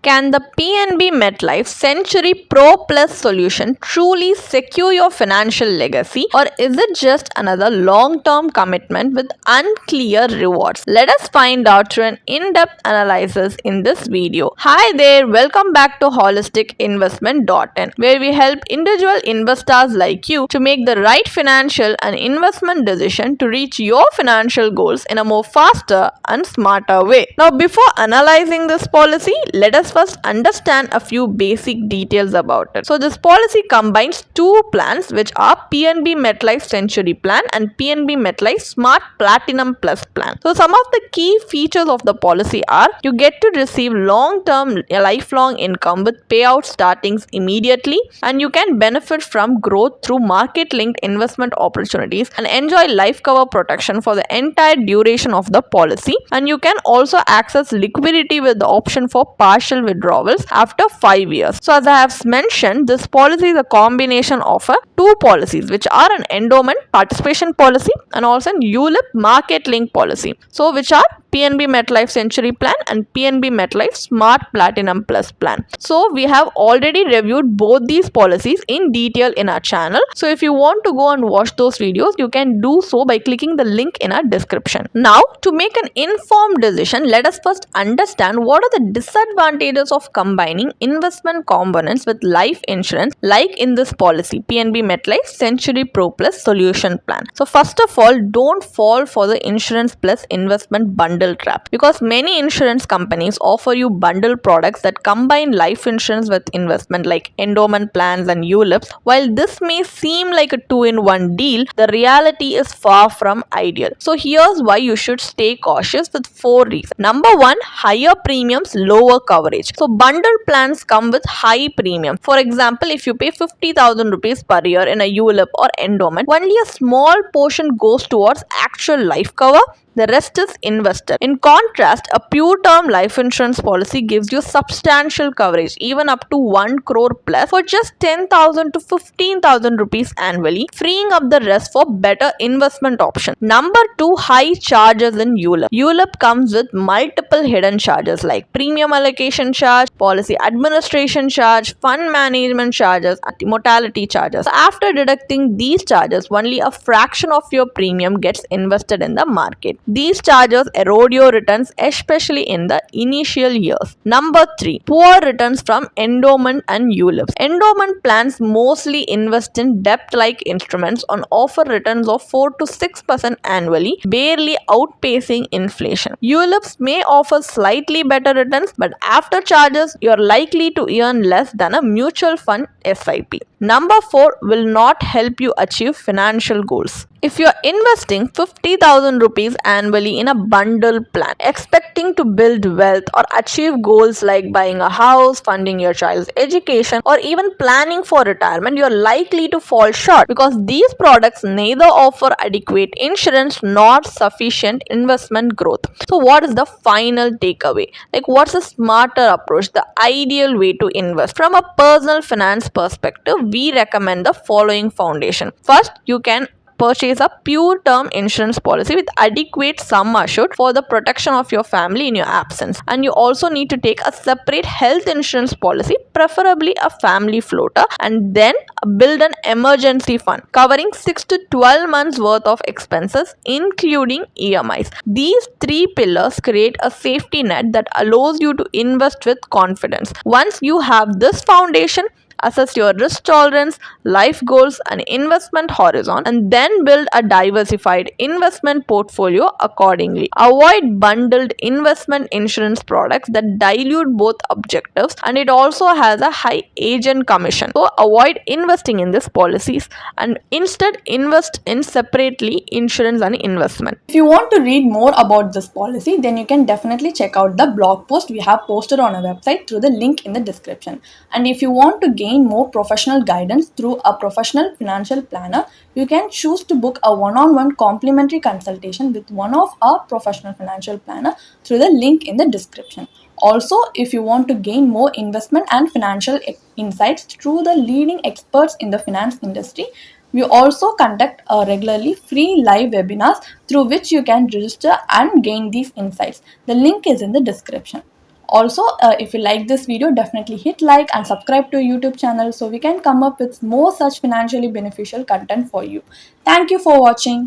Can the PNB MetLife Century Pro Plus solution truly secure your financial legacy, or is it just another long term commitment with unclear rewards? Let us find out through an in depth analysis in this video. Hi there, welcome back to holisticinvestment.in, where we help individual investors like you to make the right financial and investment decision to reach your financial goals in a more faster and smarter way. Now, before analyzing this policy, let us first understand a few basic details about it. So this policy combines two plans, which are PNB MetLife Century Plan and PNB MetLife Smart Platinum Plus Plan. So some of the key features of the policy are: you get to receive long-term lifelong income with payouts starting immediately, and you can benefit from growth through market-linked investment opportunities and enjoy life cover protection for the entire duration of the policy. And you can also access liquidity with the option for partial withdrawals after 5 years. So as I have mentioned, this policy is a combination of two policies, which are an endowment participation policy and also an ULIP market link policy. So which are PNB MetLife Century Plan and PNB MetLife Smart Platinum Plus Plan. So we have already reviewed both these policies in detail in our channel. So if you want to go and watch those videos, you can do so by clicking the link in our description. Now, to make an informed decision, let us first understand what are the disadvantages of combining investment components with life insurance, like in this policy, PNB MetLife Century Pro Plus Solution Plan. So first of all, don't fall for the insurance plus investment bundle trap, because many insurance companies offer you bundle products that combine life insurance with investment, like endowment plans and ULIPs. While this may seem like a two-in-one deal, the reality is far from ideal. So here's why you should stay cautious with 4 reasons. Number 1, higher premiums, lower coverage. So bundle plans come with high premium. For example, if you pay 50,000 rupees per year in a ULIP or endowment, only a small portion goes towards actual life cover. The rest is invested. In contrast, a pure term life insurance policy gives you substantial coverage, even up to 1 crore plus, for just 10,000 to 15,000 rupees annually, freeing up the rest for better investment options. Number 2, high charges in ULIP. ULIP comes with multiple hidden charges like premium allocation charge, policy administration charge, fund management charges, and mortality charges. So after deducting these charges, only a fraction of your premium gets invested in the market. These charges erode your returns, especially in the initial years. Number 3, poor returns from endowment and ULIPs. Endowment plans mostly invest in debt-like instruments and offer returns of 4 to 6% annually, barely outpacing inflation. ULIPs may offer slightly better returns, but after charges, you're likely to earn less than a mutual fund SIP. Number 4, will not help you achieve financial goals. If you're investing 50,000 rupees annually in a bundle plan, expecting to build wealth or achieve goals like buying a house, funding your child's education, or even planning for retirement, you're likely to fall short, because these products neither offer adequate insurance nor sufficient investment growth. So what is the final takeaway? Like, what's a smarter approach, the ideal way to invest? From a personal finance perspective, we recommend the following foundation. First, you can purchase a pure term insurance policy with adequate sum assured for the protection of your family in your absence. And you also need to take a separate health insurance policy, preferably a family floater, and then build an emergency fund covering 6 to 12 months worth of expenses, including EMIs. These 3 pillars create a safety net that allows you to invest with confidence. Once you have this foundation, assess your risk tolerance, life goals, and investment horizon, and then build a diversified investment portfolio accordingly. Avoid bundled investment insurance products that dilute both objectives, and it also has a high agent commission. So avoid investing in these policies and instead invest in separately insurance and investment. If you want to read more about this policy, then you can definitely check out the blog post we have posted on our website through the link in the description. And if you want to gain more professional guidance through a professional financial planner, you can choose to book a one-on-one complimentary consultation with one of our professional financial planner through the link in the description. Also, if you want to gain more investment and financial insights through the leading experts in the finance industry, we also conduct regularly free live webinars through which you can register and gain these insights. The link is in the description. Also, if you like this video, definitely hit like and subscribe to YouTube channel so we can come up with more such financially beneficial content for you. Thank you for watching.